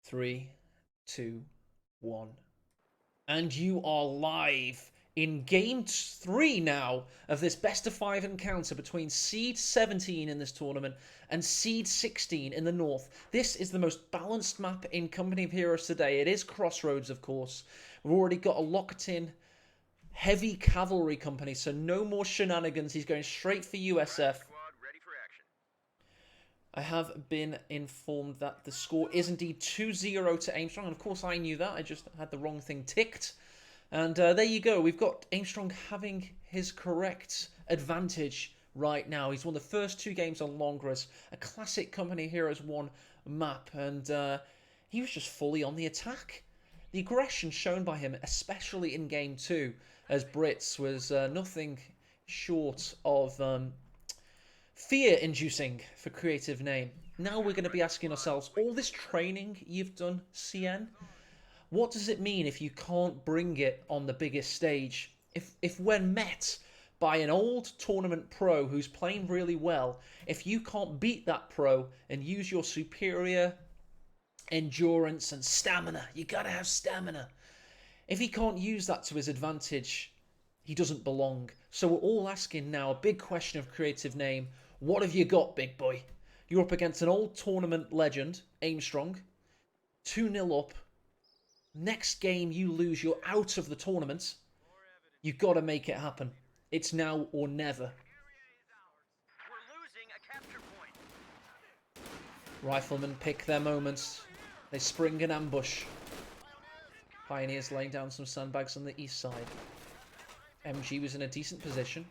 3, 2, 1. And you are live in game 3 now of this best of 5 encounter between seed 17 in this tournament and seed 16 in the north. This is the most balanced map in Company of Heroes today. It is Crossroads, of course. We've already got a locked-in heavy cavalry company, so no more shenanigans. He's going straight for USF. I have been informed that the score is indeed 2-0 to Aimstrong. And of course, I knew that. I just had the wrong thing ticked. And there you go. We've got Aimstrong having his correct advantage right now. He's won the first 2 games on Longres, a classic Company Heroes 1 map. And he was just fully on the attack. The aggression shown by him, especially in game 2, as Brits, was nothing short of fear-inducing for CreativeName. Now we're going to be asking ourselves, all this training you've done, CN, what does it mean if you can't bring it on the biggest stage? If when met by an old tournament pro who's playing really well, if you can't beat that pro and use your superior endurance and stamina, you got to have stamina. If he can't use that to his advantage, he doesn't belong. So we're all asking now a big question of CreativeName. What have you got, big boy? You're up against an old tournament legend, Aimstrong. 2-0 up. Next game you lose, you're out of the tournament. You've got to make it happen. It's now or never. Riflemen pick their moments. They spring an ambush. Pioneers laying down some sandbags on the east side. MG was in a decent position.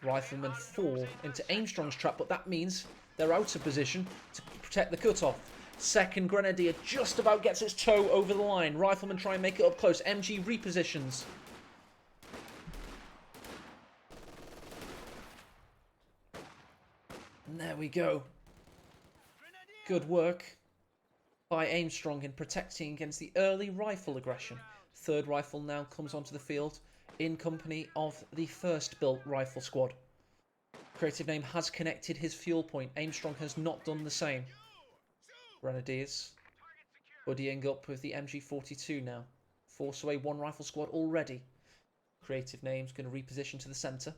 Riflemen fall into Aimstrong's trap, but that means they're out of position to protect the cutoff. Second Grenadier just about gets its toe over the line. Riflemen try and make it up close. MG repositions. And there we go. Good work by Aimstrong in protecting against the early rifle aggression. Third rifle now comes onto the field in company of the first built rifle squad. CreativeName has connected his fuel point. Aimstrong has not done the same. Grenadiers buddying up with the MG42 now. Force away one rifle squad already. CreativeName's going to reposition to the centre.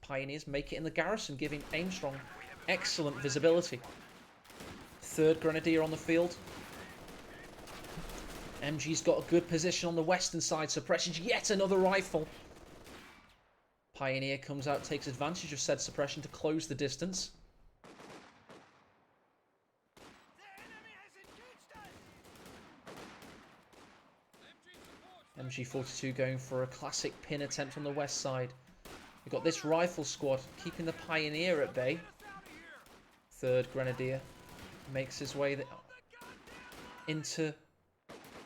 Pioneers make it in the garrison, giving Aimstrong excellent visibility. Third Grenadier on the field. MG's got a good position on the western side. Suppressions yet another rifle. Pioneer comes out, takes advantage of said suppression to close the distance. MG42 going for a classic pin attempt on the west side. We've got this rifle squad keeping the Pioneer at bay. Third Grenadier makes his way into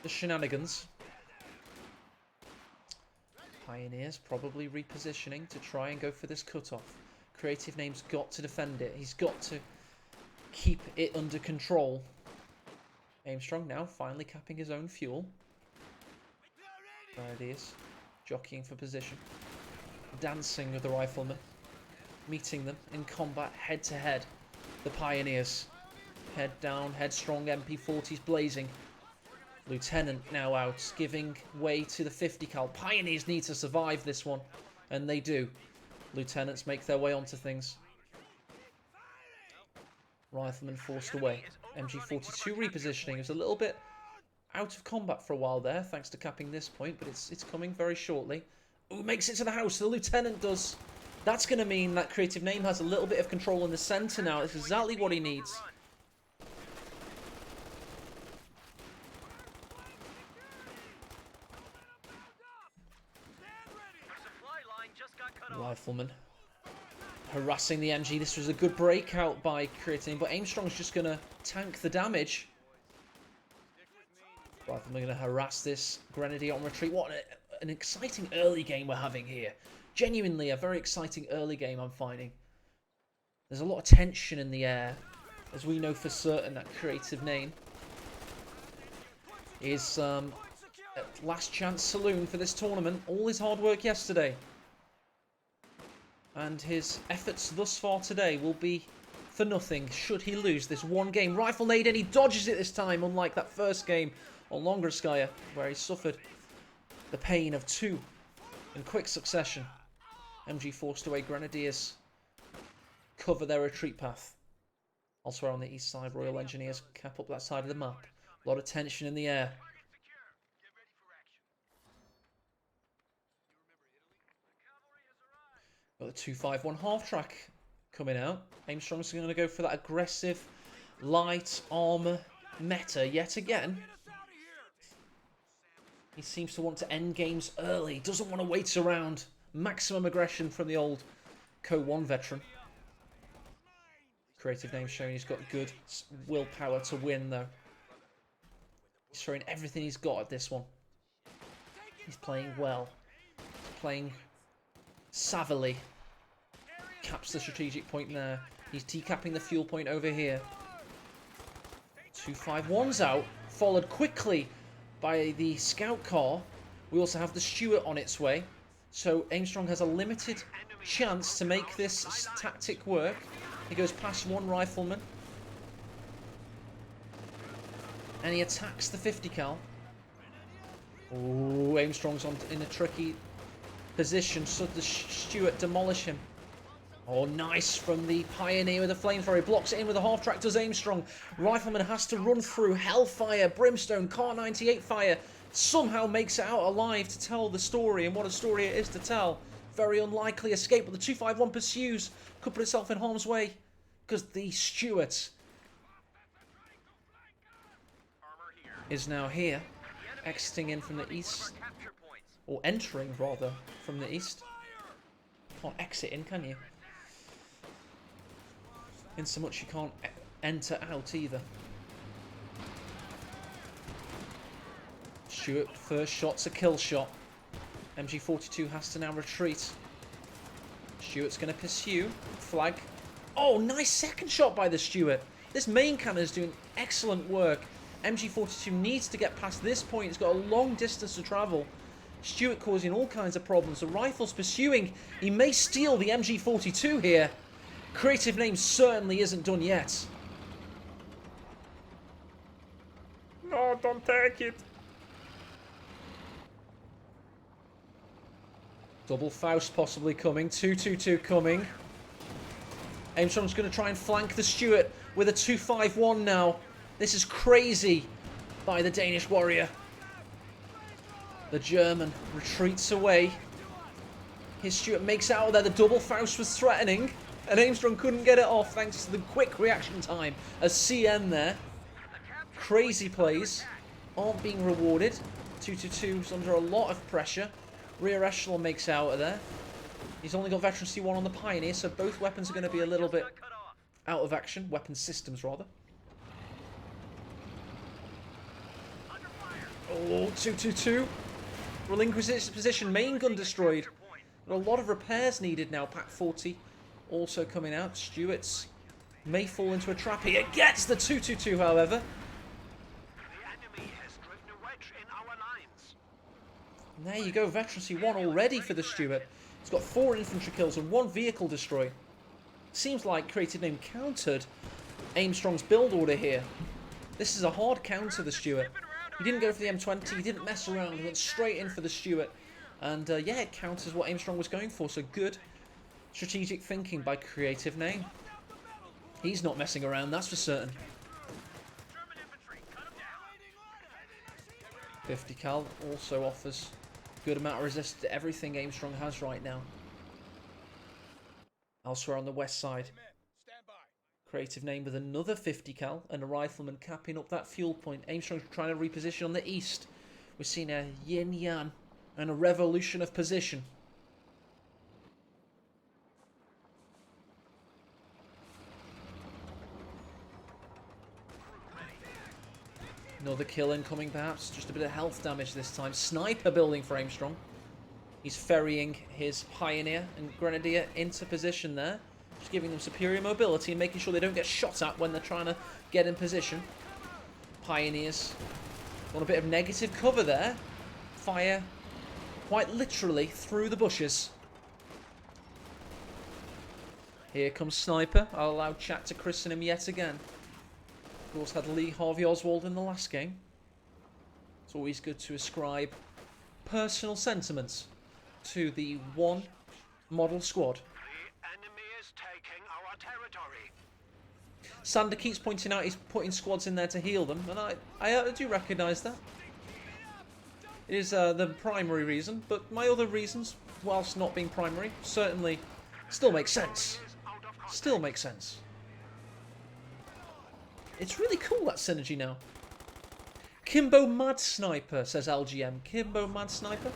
the shenanigans. Pioneers probably repositioning to try and go for this cutoff. CreativeName's got to defend it. He's got to keep it under control. Aimstrong now finally capping his own fuel. Grenadiers jockeying for position. Dancing with the riflemen. Meeting them in combat head to head. The Pioneers. Head down, headstrong, MP40s blazing. Lieutenant now out, giving way to the 50 cal. Pioneers need to survive this one, and they do. Lieutenants make their way onto things. Rifleman forced away. MG42 repositioning. It was a little bit out of combat for a while there, thanks to capping this point, but it's coming very shortly. Ooh, makes it to the house. The Lieutenant does. That's going to mean that CreativeName has a little bit of control in the centre now. It's exactly what he needs. Rifleman harassing the MG. This was a good breakout by CreativeName, but Aimstrong's just going to tank the damage. Rifleman going to harass this Grenadier on retreat. What an exciting early game we're having here. Genuinely a very exciting early game I'm finding. There's a lot of tension in the air, as we know for certain that CreativeName is last chance saloon for this tournament. All his hard work yesterday and his efforts thus far today will be for nothing should he lose this one game. Rifle nade, and he dodges it this time, unlike that first game on Longerskaya, where he suffered the pain of 2 in quick succession. MG forced away Grenadiers, cover their retreat path. Elsewhere on the east side, Royal Engineers cap up that side of the map. A lot of tension in the air. Got the 251 half track coming out. Aimstrong's going to go for that aggressive light armor meta yet again. He seems to want to end games early. Doesn't want to wait around. Maximum aggression from the old CoH2 veteran. CreativeName showing he's got good willpower to win, though. He's throwing everything he's got at this one. He's playing well. He's playing savvily. Caps the strategic point there. He's decapping the fuel point over here. 251's out, followed quickly by the scout car. We also have the Stuart on its way. So Aimstrong has a limited chance to make this tactic work. He goes past one rifleman. And he attacks the 50 cal. Oh, Aimstrong's in a tricky position. Should the Stuart demolish him? Oh, nice from the Pioneer with the flamethrower. He blocks it in with a half track, does Aimstrong. Rifleman has to run through Hellfire, Brimstone, Car 98 fire. Somehow makes it out alive to tell the story, and what a story it is to tell. Very unlikely escape, but the 251 pursues. Could put itself in harm's way because the Stuart is now here, exiting in from the east, or entering rather from the east. Can't exit in, can you? In so much you can't enter out either. Stuart, first shot's a kill shot. MG42 has to now retreat. Stuart's going to pursue. Flag. Oh, nice second shot by the Stuart. This main cannon is doing excellent work. MG42 needs to get past this point. It's got a long distance to travel. Stuart causing all kinds of problems. The rifle's pursuing. He may steal the MG42 here. CreativeName certainly isn't done yet. No, don't take it. Double Faust possibly coming. 222 coming. Aimstrong's going to try and flank the Stuart with a 251 now. This is crazy by the Danish warrior. The German retreats away. His Stuart makes out there. The double Faust was threatening, and Aimstrong couldn't get it off thanks to the quick reaction time as CN there. Crazy plays aren't being rewarded. 222's under a lot of pressure. Rear echelon makes out of there. He's only got veteran C1 on the Pioneer, so both weapons are going to be a little bit out of action. Weapon systems, rather. Oh, 222. Relinquishes its position. Main gun destroyed. But a lot of repairs needed now. Pack 40 also coming out. Stuart's may fall into a trap here. Gets the 222, however. And there you go, veterancy 1 already for the Stuart. He's got 4 infantry kills and 1 vehicle destroyed. Seems like CreativeName countered Aimstrong's build order here. This is a hard counter, the Stuart. He didn't go for the M20, he didn't mess around, he went straight in for the Stuart. And yeah, it counters what Aimstrong was going for, so good strategic thinking by CreativeName. He's not messing around, that's for certain. 50 cal also offers good amount of resistance to everything Aimstrong has right now. Elsewhere on the west side, CreativeName with another 50 cal and a rifleman capping up that fuel point. Aimstrong's trying to reposition on the east. We're seeing a yin-yang and a revolution of position. Another kill incoming, perhaps. Just a bit of health damage this time. Sniper building for Aimstrong. He's ferrying his Pioneer and Grenadier into position there. Just giving them superior mobility and making sure they don't get shot at when they're trying to get in position. Pioneers want a bit of negative cover there. Fire quite literally through the bushes. Here comes Sniper. I'll allow chat to christen him yet again. Of course, had Lee Harvey Oswald in the last game. It's always good to ascribe personal sentiments to the one model squad. The enemy is taking our territory. Sander keeps pointing out he's putting squads in there to heal them, and I do recognise that. It is the primary reason, but my other reasons, whilst not being primary, certainly still make sense. Still makes sense. It's really cool, that synergy now. Kimbo Mad Sniper, says LGM. Kimbo Mad Sniper?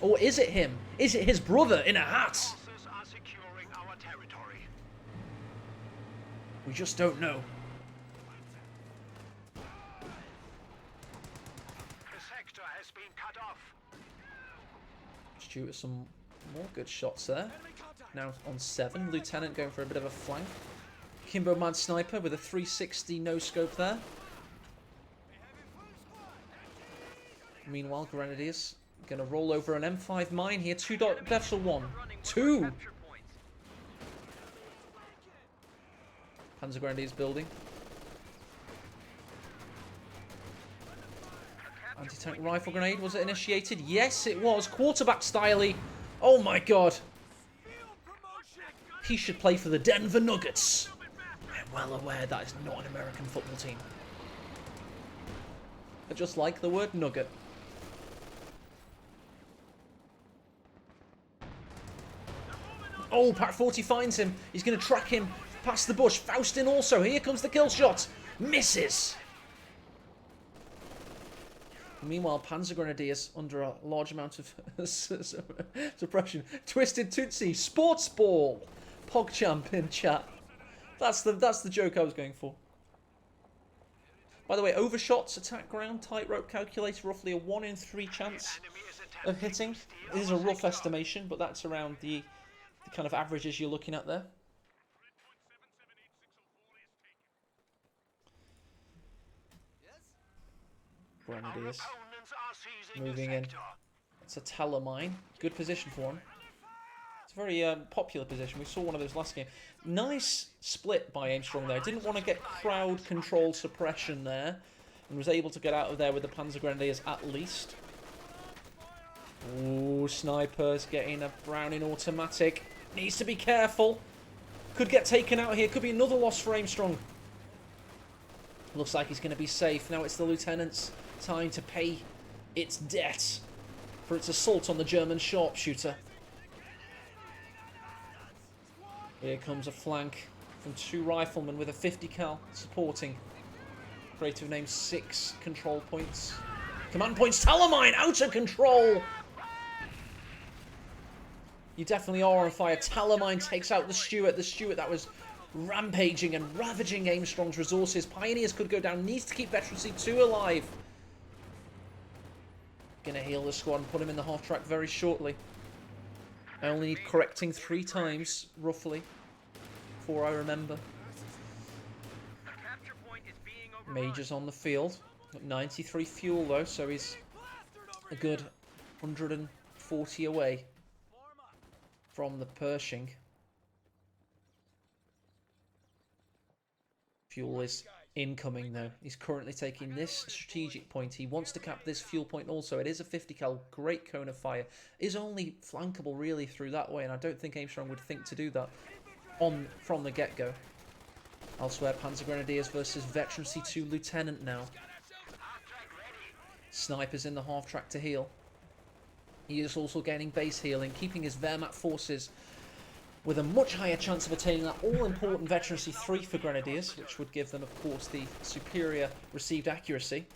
Or is it him? Is it his brother in a hat? Forces are securing our territory. We just don't know. The sector has been cut off. Due to some more good shots there. Now on 7. Lieutenant going for a bit of a flank. Kimbo Mad Sniper with a 360 no scope there. Meanwhile, Grenadiers going to roll over an M5 mine here. 2 deaths or 1? 2! Panzer Grenadiers building. Anti-tank rifle grenade, was it initiated? Yes, it was. Quarterback styley. Oh my god. He should play for the Denver Nuggets. I'm well aware that is not an American football team. I just like the word nugget. Oh, Pack 40 finds him. He's going to track him past the bush. Faustin also. Here comes the kill shot. Misses. Meanwhile, Panzer Grenadiers under a large amount of suppression. Twisted Tootsie. Sports Ball. PogChamp in chat. That's the joke I was going for. By the way, overshots, attack ground, tightrope calculator, roughly a 1 in 3 chance of hitting. This is a rough estimation, but that's around the kind of averages you're looking at there. Grenadiers moving in. It's a Talamine. Good position for him. It's a very popular position. We saw one of those last game. Nice split by Aimstrong there. Didn't want to get crowd control suppression there. And was able to get out of there with the Panzer Grenadiers at least. Ooh, Sniper's getting a Browning automatic. Needs to be careful. Could get taken out here. Could be another loss for Aimstrong. Looks like he's going to be safe. Now it's the Lieutenant's time to pay its debt for its assault on the German sharpshooter. Here comes a flank from 2 riflemen with a 50 cal supporting. CreativeName 6 control points. Command points, Talamine, out of control! You definitely are on fire. Talamine takes out the Stuart. The Stuart that was rampaging and ravaging Aimstrong's resources. Pioneers could go down. Needs to keep Veterancy 2 alive. Gonna heal the squad and put him in the half track very shortly. I only need correcting 3 times, roughly, before I remember. Major's on the field. Got 93 fuel though, so he's a good 140 away from the Pershing. Fuel is incoming though. He's currently taking this strategic point. He wants to cap this fuel point also. It is a 50 cal, great cone of fire. Is only flankable really through that way, and I don't think Aimstrong would think to do that from the get-go. Elsewhere, Panzer Grenadiers versus Veterancy 2 Lieutenant now. Sniper's in the half track to heal. He is also gaining base healing, keeping his Wehrmacht forces with a much higher chance of attaining that all-important Veterancy 3 for Grenadiers, which would give them, of course, the superior received accuracy.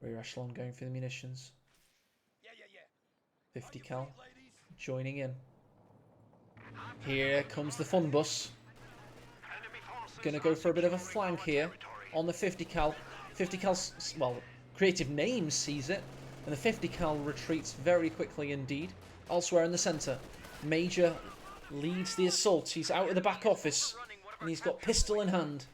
Rear echelon going for the munitions. 50 cal joining in. Here comes the fun bus. Gonna go for a bit of a flank here on the 50 cal. 50 cal, well, CreativeName sees it, and the 50 cal retreats very quickly indeed. Elsewhere in the centre, Major leads the assault. He's out of the back office, and he's got pistol in hand.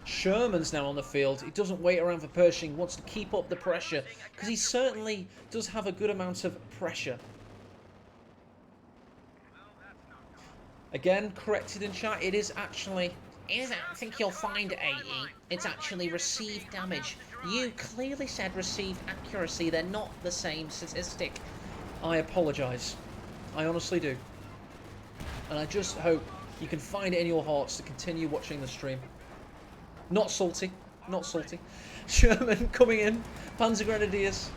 Sherman's now on the field. He doesn't wait around for Pershing. Wants to keep up the pressure because he certainly does have a good amount of pressure. Again, corrected in chat. It is actually... I think you'll find, AE, it's actually received damage. You clearly said received accuracy. They're not the same statistic. I apologise. I honestly do. And I just hope you can find it in your hearts to continue watching the stream. Not salty. Not salty. Sherman coming in. Panzer Grenadiers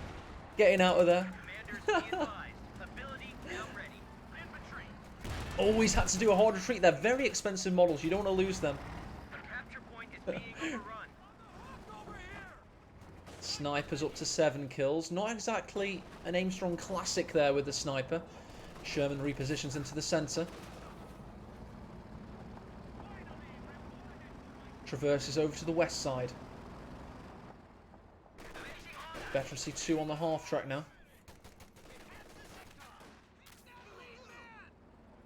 getting out of there. Always had to do a hard retreat. They're very expensive models. You don't want to lose them. Snipers up to 7 kills. Not exactly an Aimstrong classic there with the sniper. Sherman repositions into the centre. Traverses over to the west side. Veterancy 2 on the half track now.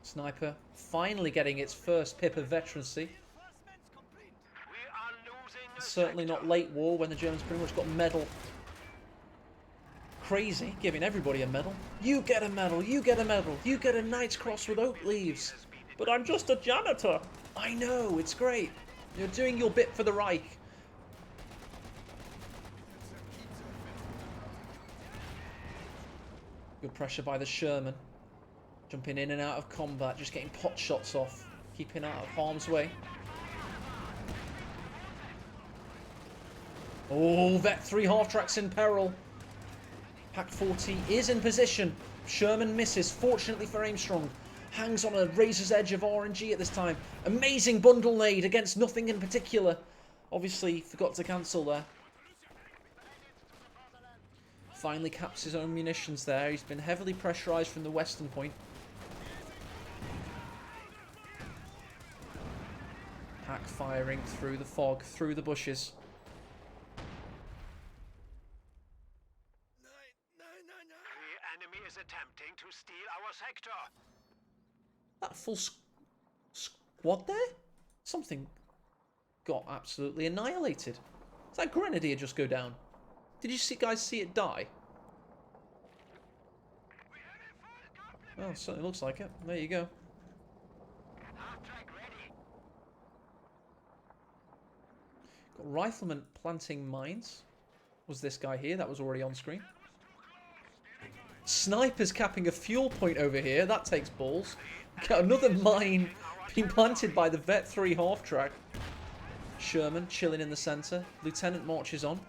Sniper finally getting its first pip of veterancy. Certainly not late war when the Germans pretty much got medal. Crazy, giving everybody a medal. You get a medal, you get a medal, you get a Knight's Cross with oak leaves. But I'm just a janitor. I know, it's great. You're doing your bit for the Reich. Good pressure by the Sherman. Jumping in and out of combat, just getting pot shots off. Keeping out of harm's way. Oh, Vet 3 half-tracks in peril. Pack 40 is in position. Sherman misses, fortunately for Aimstrong. Hangs on a razor's edge of RNG at this time. Amazing bundle nade against nothing in particular. Obviously, forgot to cancel there. Finally caps his own munitions there. He's been heavily pressurised from the western point. Pack firing through the fog, through the bushes. The enemy is attempting to steal our sector. That full squad there? Something got absolutely annihilated. Does that grenadier just go down? Did you guys see it die? Well, it certainly looks like it. There you go. Got riflemen planting mines. Was this guy here? That was already on screen. Snipers capping a fuel point over here. That takes balls. Got another mine being planted by the Vet 3 half-track. Sherman chilling in the centre. Lieutenant marches on.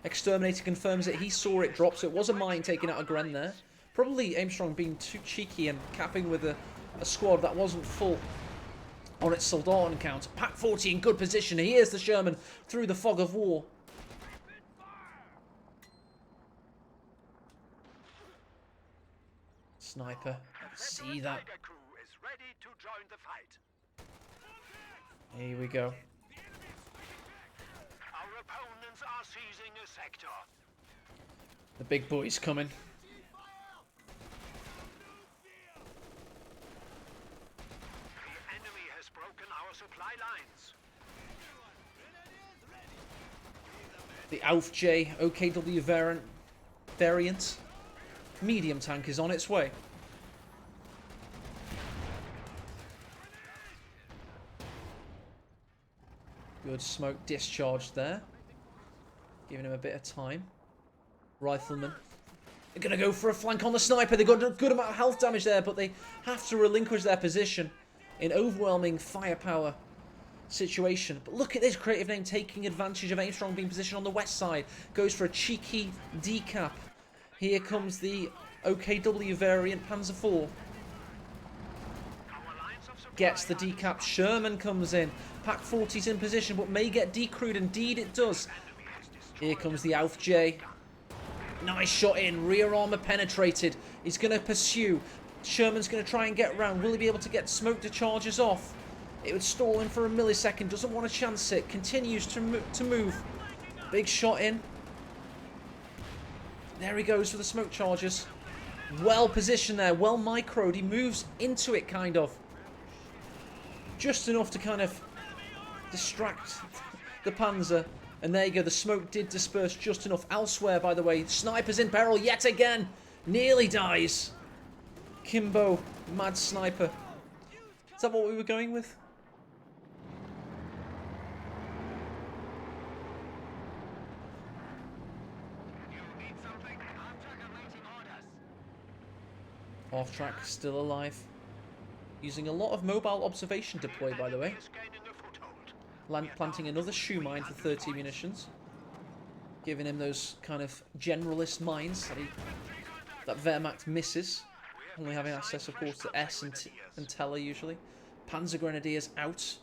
Exterminator confirms that he saw it drop, so it was a mine taking out a Gren there. Probably Aimstrong being too cheeky and capping with a squad that wasn't full on its Soldaten count. Pack 40 in good position. Here's the Sherman through the fog of war. Sniper. See that. Here we go. Our opponents are seizing a sector. The big boy's coming. The enemy has broken our supply lines. The Alf J OKW variant. Medium tank is on its way. Good smoke discharged there. Giving him a bit of time. Rifleman. They're going to go for a flank on the sniper. They've got a good amount of health damage there, but they have to relinquish their position in overwhelming firepower situation. But look at this, CreativeName taking advantage of Aimstrong being positioned on the west side. Goes for a cheeky decap. Here comes the OKW variant Panzer IV. Gets the decap. Sherman comes in. Pack 40's in position, but may get decrewed. Indeed it does. Here comes the Alf J. Nice shot in. Rear armour penetrated. He's going to pursue. Sherman's going to try and get round. Will he be able to get smoke discharges off? It would stall him for a millisecond. Doesn't want to chance it. Continues to move. Big shot in. There he goes for the smoke charges. Well positioned there. Well microed. He moves into it, kind of. Just enough to kind of distract the Panzer. And there you go, the smoke did disperse just enough. Elsewhere, by the way, snipers in peril yet again. Nearly dies. Kimbo, mad sniper. Is that what we were going with? Half track still alive. Using a lot of mobile observation deploy, by the way. Planting another shoe mine for 30 munitions. Giving him those kind of generalist mines that Wehrmacht misses. Only having access, of course, to S and Teller usually. Panzer Grenadiers out.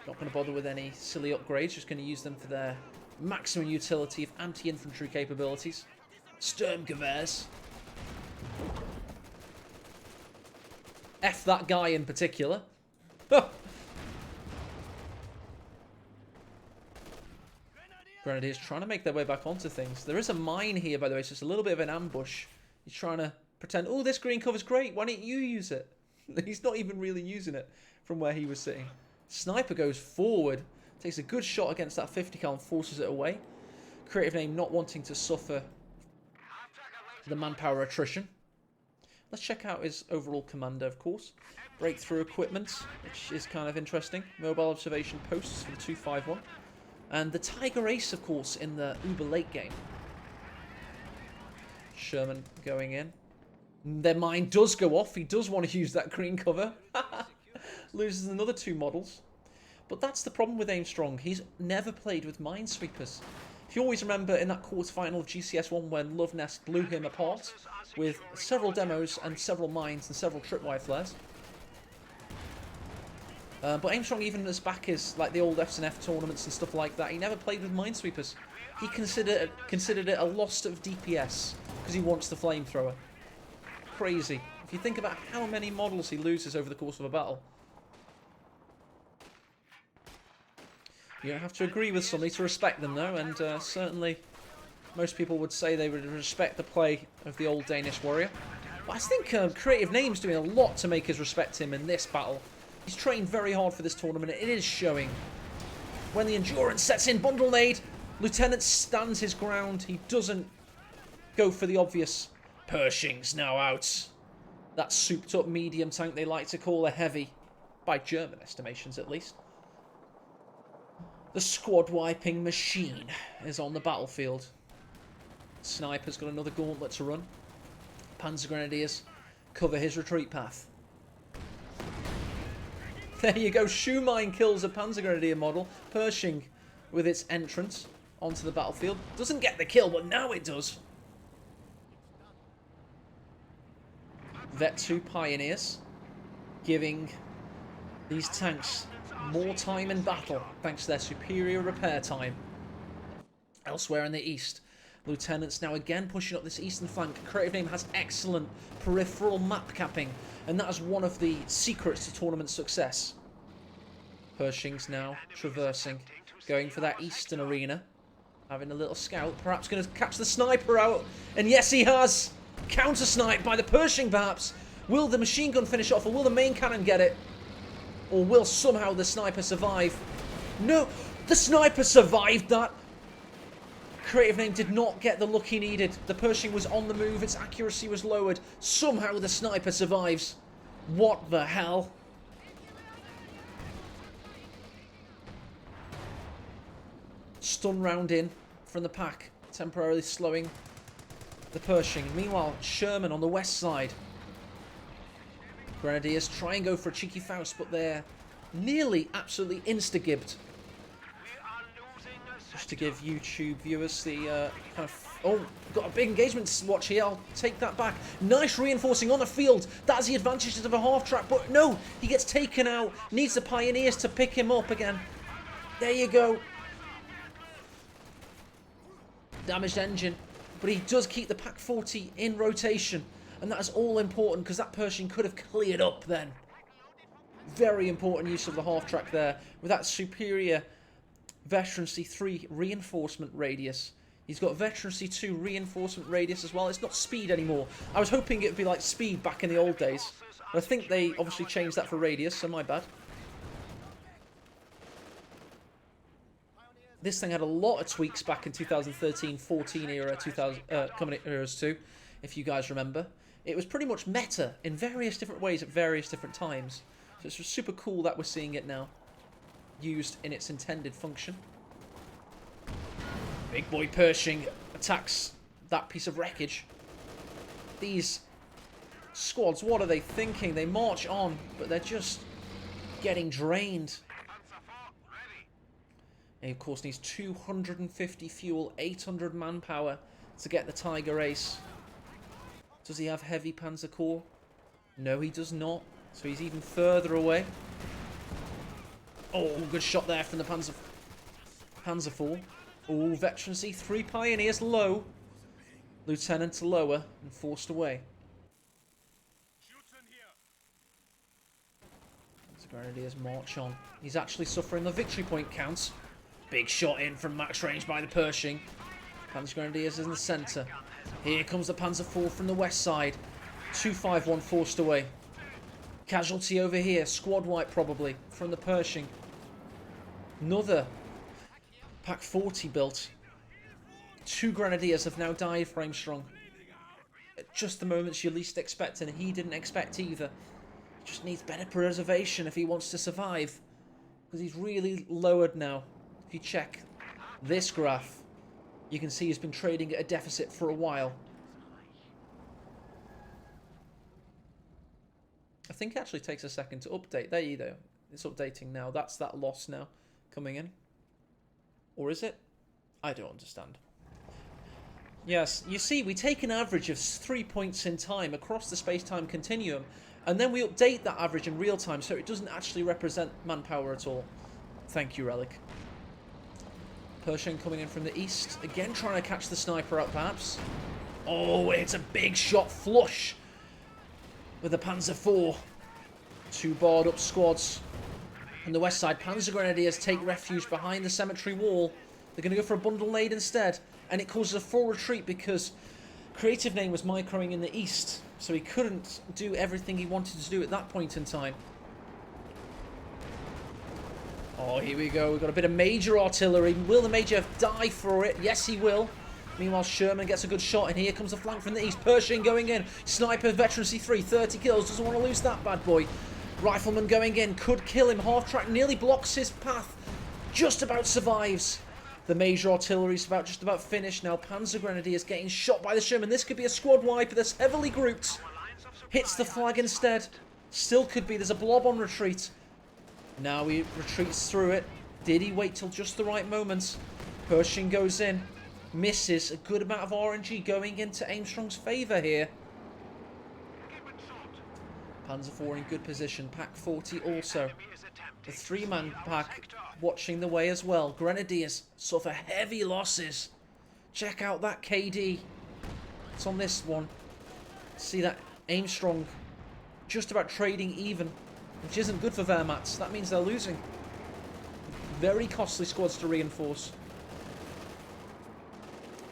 Not going to bother with any silly upgrades. Just going to use them for their maximum utility of anti-infantry capabilities. Sturmgewehrs. F that guy in particular. Grenadiers trying to make their way back onto things. There is a mine here, by the way, so it's a little bit of an ambush. He's trying to pretend, oh, this green cover's great. Why don't you use it? He's not even really using it from where he was sitting. Sniper goes forward. Takes a good shot against that 50 cal and forces it away. CreativeName not wanting to suffer the manpower attrition. Let's check out his overall commander, of course. Breakthrough equipment, which is kind of interesting. Mobile observation posts for the 251. And the Tiger Ace, of course, in the uber late game. Sherman going in. Their mine does go off. He does want to use that green cover. Loses another 2 models. But that's the problem with Aimstrong. He's never played with minesweepers. If you always remember in that quarterfinal of GCS1 when Love Nest blew him apart with several demos and several mines and several tripwire flares. But Aimstrong, even as back as like the old F&F tournaments and stuff like that, he never played with minesweepers. He considered it a loss of DPS because he wants the flamethrower. Crazy. If you think about how many models he loses over the course of a battle. You don't have to agree with somebody to respect them, though, and certainly most people would say they would respect the play of the old Danish warrior. But I think CreativeName's doing a lot to make us respect him in this battle. He's trained very hard for this tournament, and it is showing. When the endurance sets in, bundle nade, Lieutenant stands his ground. He doesn't go for the obvious. Pershing's now out. That souped-up medium tank they like to call a heavy, by German estimations at least. The squad-wiping machine is on the battlefield. Sniper's got another gauntlet to run. Panzer Grenadiers cover his retreat path. There you go, shoe mine kills a Panzer Grenadier model. Pershing with its entrance onto the battlefield. Doesn't get the kill, but now it does. Vet 2 Pioneers giving these tanks more time in battle thanks to their superior repair time. Elsewhere in the east, Lieutenants now again pushing up this eastern flank. CreativeName has excellent peripheral map capping, and that is one of the secrets to tournament success. Pershing's now traversing, going for that eastern arena, having a little scout, perhaps going to catch the sniper out, and yes he has! Counter snipe by the Pershing perhaps. Will the machine gun finish off, or will the main cannon get it? Or will somehow the sniper survive? No! The sniper survived that! CreativeName did not get the look he needed. The Pershing was on the move, its accuracy was lowered. Somehow the sniper survives. What the hell? Stun round in from the pack, temporarily slowing the Pershing. Meanwhile, Sherman on the west side. Grenadiers try and go for a cheeky Faust, but they're nearly absolutely insta-gibbed. Just to give YouTube viewers the kind of... Oh, got a big engagement watch here. I'll take that back. Nice reinforcing on the field. That's the advantages of a half-track. But no, he gets taken out. Needs the Pioneers to pick him up again. There you go. Damaged engine. But he does keep the Pack 40 in rotation. And that is all important because that Pershing could have cleared up then. Very important use of the half-track there. With that superior Veterancy 3 reinforcement radius. He's got Veterancy 2 reinforcement radius as well. It's not speed anymore. I was hoping it would be like speed back in the old days. But I think they obviously changed that for radius, so my bad. This thing had a lot of tweaks back in 2013-14 era, 2000 coming eras too, if you guys remember. It was pretty much meta in various different ways at various different times. So it's super cool that we're seeing it now, used in its intended function. Big boy Pershing attacks that piece of wreckage. These squads, what are they thinking? They march on, but they're just getting drained. And he, of course, needs 250 fuel, 800 manpower to get the Tiger Ace. Does he have heavy Panzer Corps? No, he does not. So he's even further away. Oh, good shot there from the Panzer IV. Oh, veterancy. 3 Pioneers low. Lieutenant to lower and forced away. The Grenadiers march on. He's actually suffering the victory point count. Big shot in from max range by the Pershing. Panzer Grenadiers is in the centre. Here comes the Panzer IV from the west side. 251 forced away. Casualty over here. Squad wipe probably from the Pershing. Another Pack 40 built. 2 Grenadiers have now died for Aimstrong. At just the moments you least expect, and he didn't expect either. Just needs better preservation if he wants to survive. Because he's really lowered now. If you check this graph, you can see he's been trading at a deficit for a while. I think it actually takes a second to update. There you go. It's updating now. That's that loss now coming in. Or is it? I don't understand. Yes, you see, we take an average of 3 points in time across the space-time continuum, and then we update that average in real time so it doesn't actually represent manpower at all. Thank you, Relic. Pershing coming in from the east. Again, trying to catch the sniper out, perhaps. Oh, it's a big shot flush with the Panzer IV. 2 barred up squads. On the west side, Panzer Grenadiers take refuge behind the cemetery wall. They're going to go for a bundle nade instead. And it causes a full retreat because CreativeName was microing in the east. So he couldn't do everything he wanted to do at that point in time. Oh, here we go. We've got a bit of major artillery. Will the Major die for it? Yes, he will. Meanwhile, Sherman gets a good shot, and here comes the flank from the east. Pershing going in. Sniper, veterancy 3, 30 kills. Doesn't want to lose that bad boy. Rifleman going in. Could kill him. Half track nearly blocks his path. Just about survives. The major artillery's just about finished now. Panzer Grenadiers getting shot by the Sherman. This could be a squad wipe that's heavily grouped. Hits the flag instead. Still could be. There's a blob on retreat. Now he retreats through it. Did he wait till just the right moment? Pershing goes in. Misses. A good amount of RNG going into Aimstrong's favour here. Panzer IV in good position. Pack 40 also. The 3-man pack watching the way as well. Grenadiers suffer heavy losses. Check out that KD. It's on this one. See that Aimstrong just about trading even, which isn't good for Wehrmacht. That means they're losing. Very costly squads to reinforce.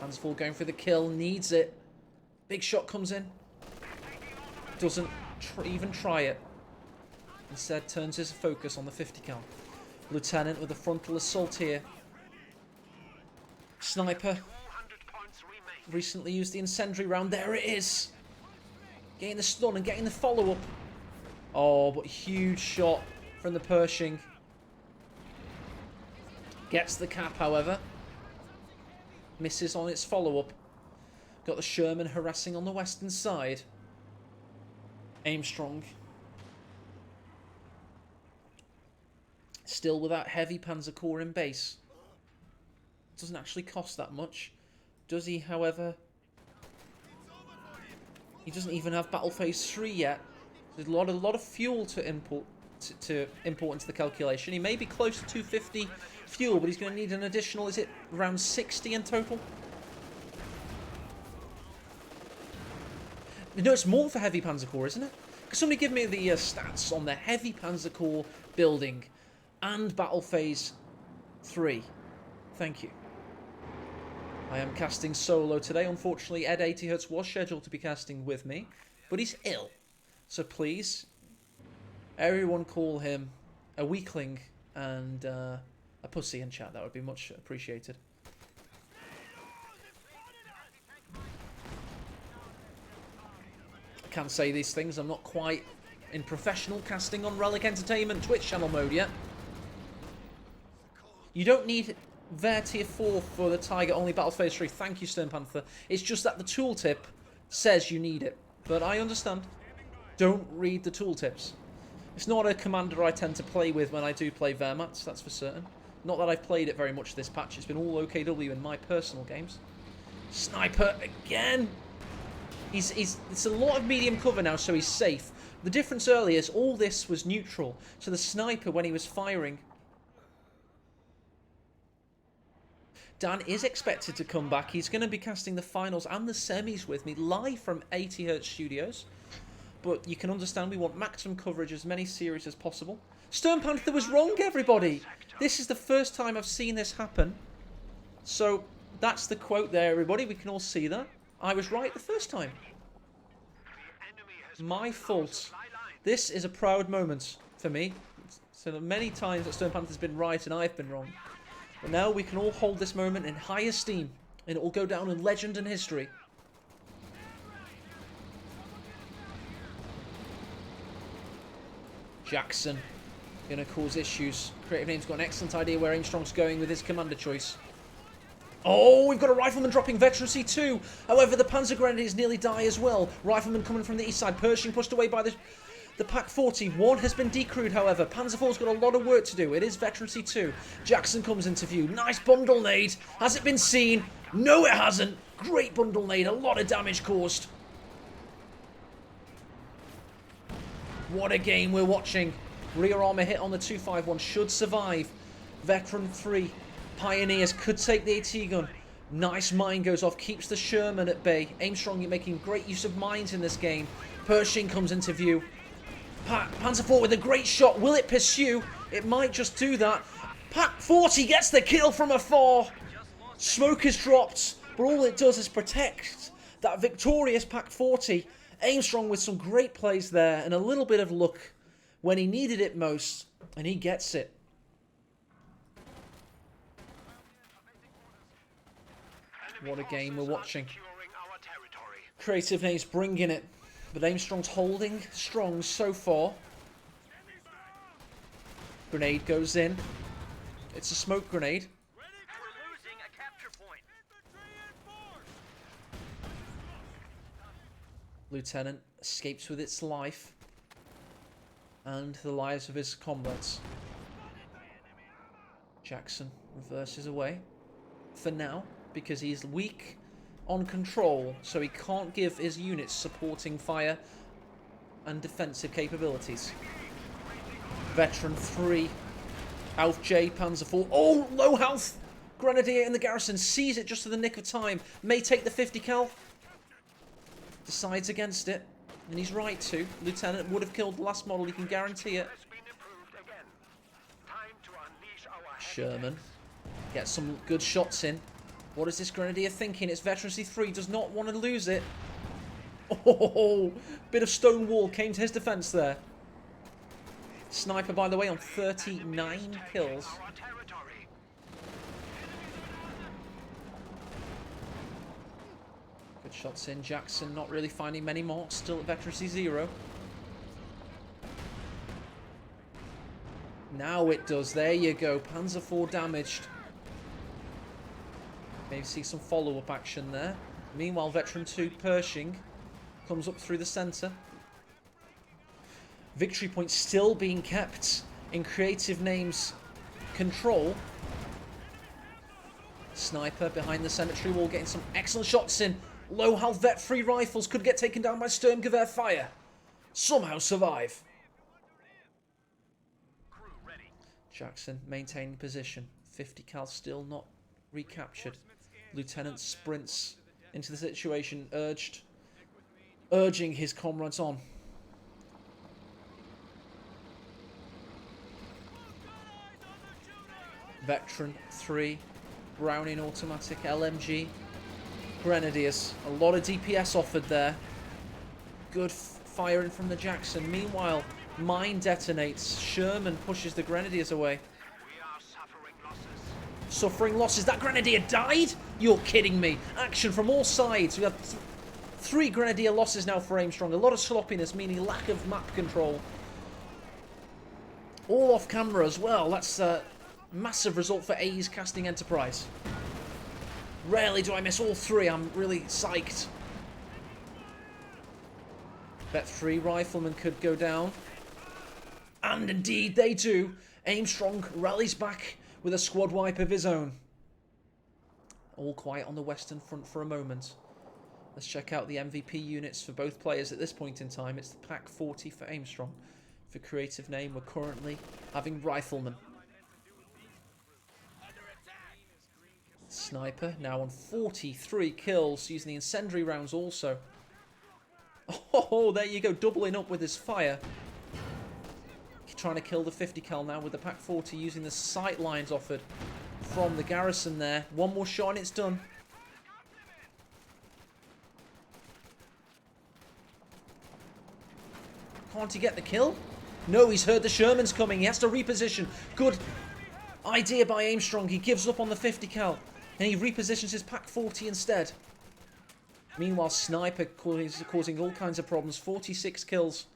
Panzer IV going for the kill. Needs it. Big shot comes in. Doesn't even try it. Instead turns his focus on the 50 cal. Lieutenant with a frontal assault here. Sniper. Recently used the incendiary round. There it is. Getting the stun and getting the follow-up. Oh, but huge shot from the Pershing. Gets the cap, however. Misses on its follow-up. Got the Sherman harassing on the western side. Aimstrong. Still without heavy Panzer Corps in base. Doesn't actually cost that much. Does he, however? He doesn't even have Battle Phase 3 yet. There's a lot of fuel to import into the calculation. He may be close to 250 fuel, but he's going to need an additional, is it around 60 in total? No, it's more for heavy Panzer Corps, isn't it? Because somebody give me the stats on the heavy Panzer Corps building and Battle Phase 3. Thank you. I am casting solo today. Unfortunately, Ed 80Hz was scheduled to be casting with me, but he's ill. So please, everyone call him a weakling and a a pussy in chat. That would be much appreciated. I can't say these things. I'm not quite in professional casting on Relic Entertainment Twitch channel mode yet. You don't need Ver Tier 4 for the Tiger only Battle Phase 3. Thank you, Stern Panther. It's just that the tooltip says you need it. But I understand. Don't read the tooltips. It's not a commander I tend to play with when I do play Wehrmacht, that's for certain. Not that I've played it very much this patch. It's been all OKW in my personal games. Sniper again! It's a lot of medium cover now, so he's safe. The difference earlier is all this was neutral. So the sniper, when he was firing... Dan is expected to come back. He's going to be casting the finals and the semis with me live from 80Hz Studios. But you can understand we want maximum coverage, as many series as possible. Stern Panther was wrong, everybody! This is the first time I've seen this happen. So that's the quote there, everybody. We can all see that. I was right the first time. My fault. This is a proud moment for me. So many times that Stern Panther's been right and I've been wrong. But now we can all hold this moment in high esteem, and it will go down in legend and history. Jackson going to cause issues. CreativeName's got an excellent idea where Aimstrong's going with his commander choice. Oh, we've got a Rifleman dropping Veterancy 2. However, the Panzer Grenadiers nearly die as well. Rifleman coming from the east side. Pershing pushed away by the Pack 40. One has been decrewed, however. Panzer IV's got a lot of work to do. It is Veterancy 2. Jackson comes into view. Nice bundle nade. Has it been seen? No, it hasn't. Great bundle nade. A lot of damage caused. What a game we're watching. Rear armor hit on the 251 should survive. Veteran 3. Pioneers could take the AT gun. Nice mine goes off. Keeps the Sherman at bay. Aimstrong, you're making great use of mines in this game. Pershing comes into view. Panzer IV with a great shot. Will it pursue? It might just do that. Pack 40 gets the kill from afar. Smoke is dropped. But all it does is protect that victorious Pack 40. Aimstrong with some great plays there and a little bit of luck when he needed it most, and he gets it. What a game we're watching. CreativeName's bringing it, but Aimstrong's holding strong so far. Grenade goes in. It's a smoke grenade. Lieutenant escapes with its life and the lives of his comrades. Jackson reverses away for now because he's weak on control, so he can't give his units supporting fire and defensive capabilities. Veteran 3, Alf J, Panzer IV. Oh, low health! Grenadier in the garrison sees it just in the nick of time. May take the 50 cal. Decides against it, and he's right to. Lieutenant would have killed the last model, he can guarantee it. Sherman gets some good shots in. What is this Grenadier thinking? It's Veterancy 3, does not want to lose it. Oh, bit of stone wall came to his defense there. Sniper, by the way, on 39 kills. Good shots in. Jackson not really finding many marks. Still at Veterancy 0. Now it does. There you go. Panzer IV damaged. Maybe see some follow-up action there. Meanwhile, Veteran 2 Pershing comes up through the centre. Victory point still being kept in CreativeName's control. Sniper behind the cemetery wall getting some excellent shots in. Low health Vet 3 rifles could get taken down by Sturmgewehr fire. Somehow survive. Jackson maintaining position. 50 cal still not recaptured. Lieutenant sprints into the situation, urging his comrades on. Veteran 3, Browning automatic, LMG, Grenadiers. A lot of DPS offered there. Good firing from the Jackson. Meanwhile, mine detonates. Sherman pushes the Grenadiers away. suffering losses. That Grenadier died? You're kidding me. Action from all sides. We have 3 Grenadier losses now for Aimstrong. A lot of sloppiness, meaning lack of map control. All off camera as well. That's a massive result for A's casting Enterprise. Rarely do I miss all 3. I'm really psyched. Bet 3 riflemen could go down. And indeed they do. Aimstrong rallies back with a squad wipe of his own. All quiet on the Western Front for a moment. Let's check out the MVP units for both players at this point in time. It's the Pack 40 for Aimstrong. For CreativeName, we're currently having riflemen. Sniper now on 43 kills, using the incendiary rounds also. Oh, there you go, doubling up with his fire. Trying to kill the 50 cal now with the Pack 40, using the sight lines offered from the garrison there. One more shot and it's done. Can't he get the kill? No, he's heard the Sherman's coming. He has to reposition. Good idea by Aimstrong. He gives up on the 50 cal and he repositions his Pack 40 instead. Meanwhile, Sniper causing all kinds of problems. 46 kills.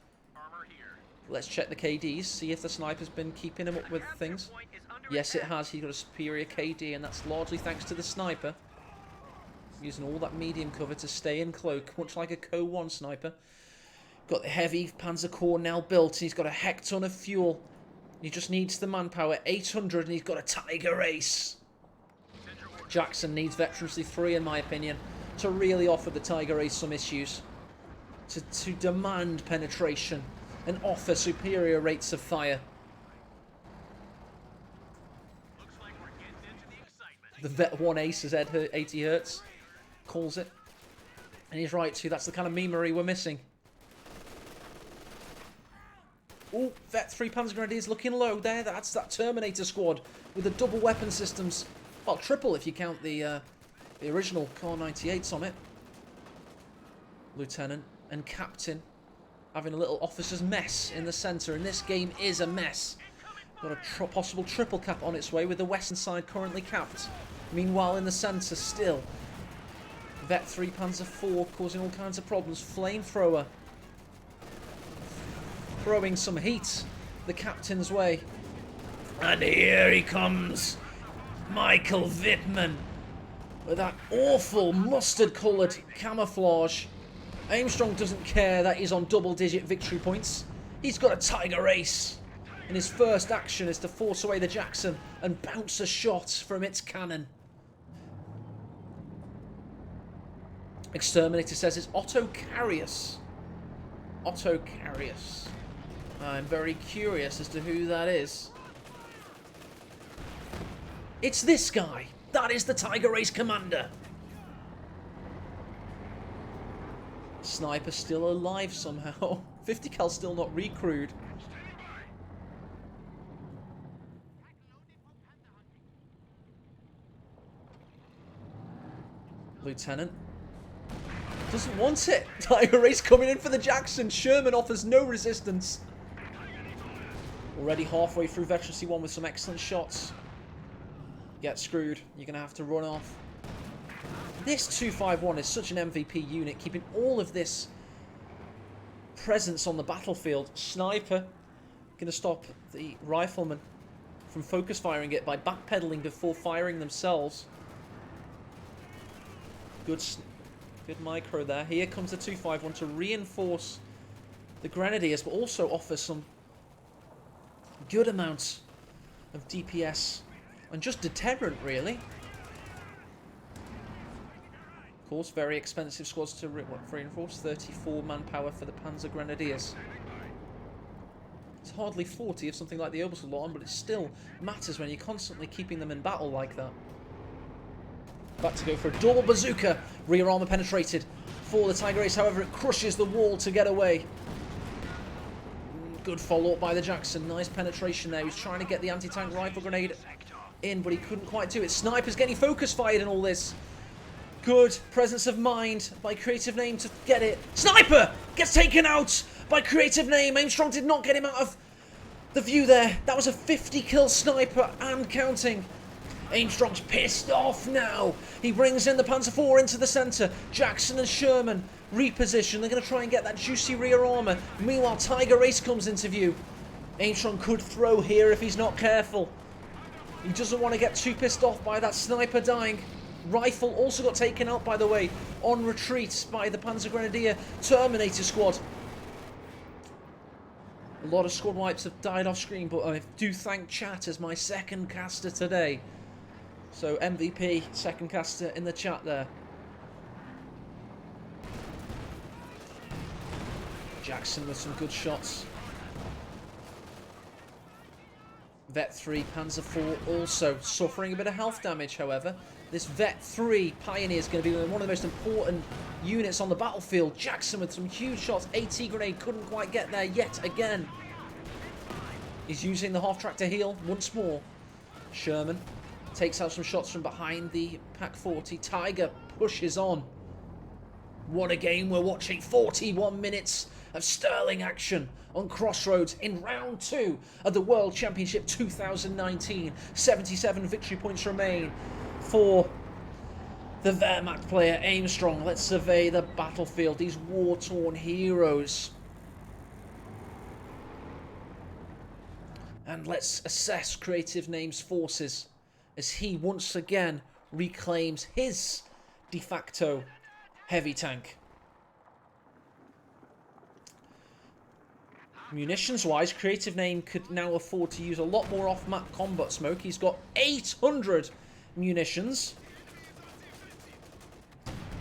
Let's check the KDs, see if the Sniper's been keeping him up with things. Yes, it has. He's got a superior KD, and that's largely thanks to the Sniper. Using all that medium cover to stay in cloak, much like a CoH2 Sniper. Got the heavy Panzer core now built, and he's got a heck ton of fuel. He just needs the manpower, 800, and he's got a Tiger Ace. Jackson needs Veterancy 3, in my opinion, to really offer the Tiger Ace some issues. To demand penetration and offer superior rates of fire. Looks like we're getting into the excitement. The Vet 1 Ace is at 80 hertz. Calls it. And he's right too. That's the kind of memery we're missing. Oh, Vet 3 Panzer Grenadiers looking low there. That's that Terminator squad with the double weapon systems. Well, triple if you count the original Car 98s on it. Lieutenant and Captain having a little officer's mess in the centre, and this game is a mess. Got a possible triple cap on its way with the western side currently capped. Meanwhile, in the centre still, Vet 3 Panzer 4 causing all kinds of problems. Flamethrower throwing some heat the captain's way. And here he comes, Michael Wittmann, with that awful mustard-coloured camouflage. Aimstrong doesn't care that he's on double-digit victory points. He's got a Tiger Ace. And his first action is to force away the Jackson and bounce a shot from its cannon. Exterminator says it's Otto Carius. Otto Carius. I'm very curious as to who that is. It's this guy. That is the Tiger Ace commander. Sniper still alive somehow. 50 cal still not recrewed. Lieutenant doesn't want it. Tiger Ace coming in for the Jackson. Sherman offers no resistance. Already halfway through Veterancy 1 with some excellent shots. Get screwed. You're going to have to run off. This 251 is such an MVP unit, keeping all of this presence on the battlefield. Sniper going to stop the riflemen from focus firing it by backpedaling before firing themselves. Good micro there. Here comes the 251 to reinforce the Grenadiers, but also offer some good amounts of DPS and just deterrent, really. Of course, very expensive squads to reinforce. 34 manpower for the Panzer Grenadiers. It's hardly 40 of something like the Obersalon, but it still matters when you're constantly keeping them in battle like that. About to go for a double bazooka. Rear armor penetrated for the Tiger Ace. However, it crushes the wall to get away. Good follow-up by the Jackson. Nice penetration there. He's trying to get the anti-tank rifle grenade in, but he couldn't quite do it. Sniper's getting focus fired in all this. Good presence of mind by CreativeName to get it. Sniper gets taken out by CreativeName. Aimstrong did not get him out of the view there. That was a 50 kill Sniper and counting. Aimstrong's pissed off now. He brings in the Panzer IV into the centre. Jackson and Sherman reposition. They're going to try and get that juicy rear armour. Meanwhile, Tiger Ace comes into view. Aimstrong could throw here if he's not careful. He doesn't want to get too pissed off by that sniper dying. Rifle also got taken out, by the way, on retreat by the Panzer Grenadier Terminator squad. A lot of squad wipes have died off screen, but I do thank chat as my second caster today. So MVP, second caster in the chat there. Jackson with some good shots. Vet 3, Panzer IV also suffering a bit of health damage, however. This Vet 3 Pioneer is going to be one of the most important units on the battlefield. Jackson with some huge shots. AT grenade couldn't quite get there yet again. He's using the half-track to heal once more. Sherman takes out some shots from behind the Pak-40. Tiger pushes on. What a game we're watching. 41 minutes of sterling action on Crossroads in round 2 of the World Championship 2019. 77 victory points remain for the Wehrmacht player Aimstrong. Let's survey the battlefield, these war-torn heroes. And let's assess CreativeName's forces as he once again reclaims his de facto heavy tank. Munitions-wise, CreativeName could now afford to use a lot more off-map combat smoke. He's got 800 munitions.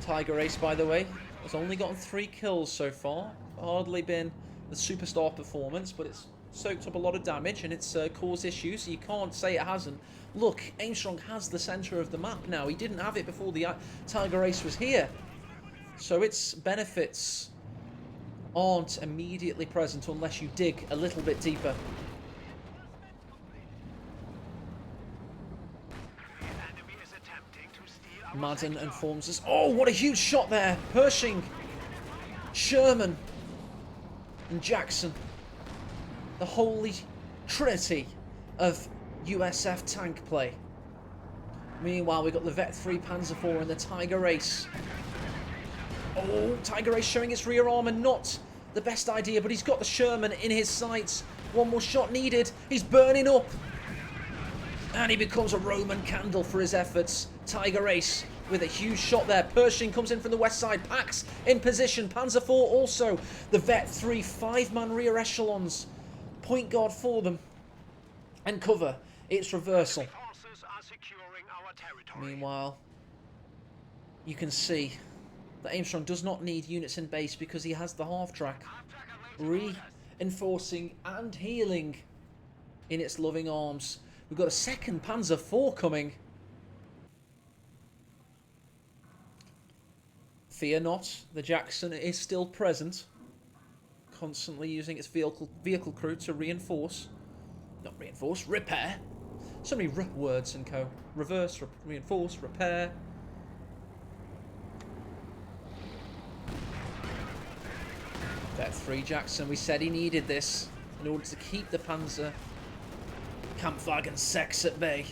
Tiger Ace, by the way, has only gotten 3 kills so far. Hardly been the superstar performance, but it's soaked up a lot of damage and it's caused issues. So you can't say it hasn't. Look, Aimstrong has the centre of the map now. He didn't have it before the Tiger Ace was here. So its benefits aren't immediately present unless you dig a little bit deeper. Madden informs us. Oh, what a huge shot there. Pershing, Sherman, and Jackson. The holy trinity of USF tank play. Meanwhile, we've got the Vet 3 Panzer IV and the Tiger Ace. Oh, Tiger Ace showing its rear armour. Not the best idea, but he's got the Sherman in his sights. One more shot needed. He's burning up. And he becomes a Roman candle for his efforts. Tiger Ace with a huge shot there. Pershing comes in from the west side. Pax in position. Panzer IV also. The Vet 3 5-man rear echelons. Point guard for them. And cover. It's reversal. Meanwhile, you can see that Aimstrong does not need units in base because he has the half-track. Reinforcing and healing in its loving arms. We've got a second Panzer IV coming. Fear not, the Jackson is still present. Constantly using its vehicle crew to reinforce. Not reinforce, repair. So many words and co. Reverse, reinforce, repair. Vet 3 Jackson, we said he needed this in order to keep the Panzer Kampfwagen sex at bay.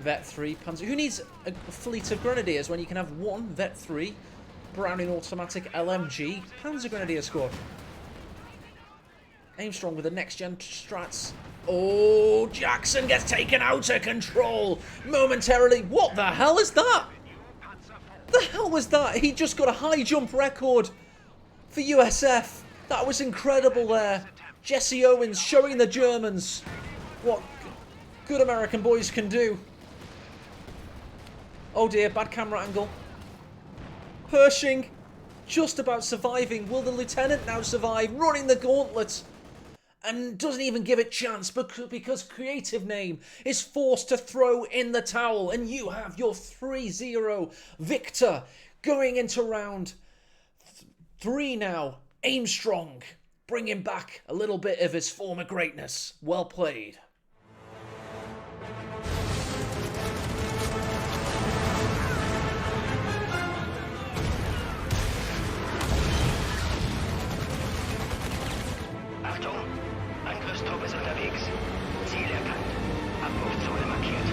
Vet 3 Panzer. Who needs a fleet of grenadiers when you can have one Vet 3 Browning automatic LMG Panzer Grenadier squad? Aimstrong with the next-gen strats. Oh, Jackson gets taken out of control momentarily. What the hell is that? The hell was that? He just got a high jump record for USF. That was incredible there. Jesse Owens showing the Germans what good American boys can do. Oh dear, bad camera angle. Pershing just about surviving. Will the lieutenant now survive? Running the gauntlet. And doesn't even give it chance because CreativeName is forced to throw in the towel. And you have your 3-0 victor going into round 3 now. Aimstrong bringing back a little bit of his former greatness. Well played. Achtung, Angriffstruppe ist unterwegs. Ziel erkannt. Abbruchzone markiert.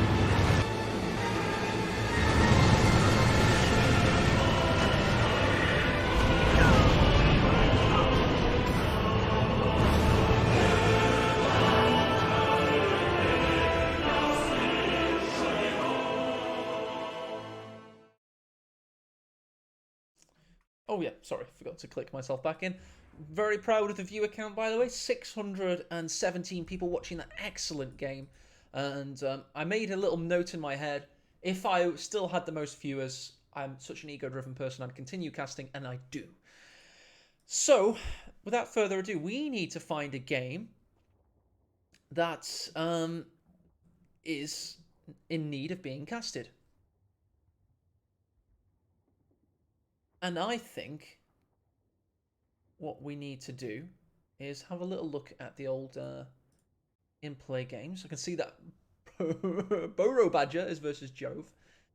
Oh yeah, sorry, forgot to click myself back in. Very proud of the viewer count, by the way. 617 people watching that excellent game. And I made a little note in my head. If I still had the most viewers, I'm such an ego-driven person, I'd continue casting, and I do. So, without further ado, we need to find a game that is in need of being casted. And I think what we need to do is have a little look at the old in-play games. I can see that Boro Badger is versus Jove.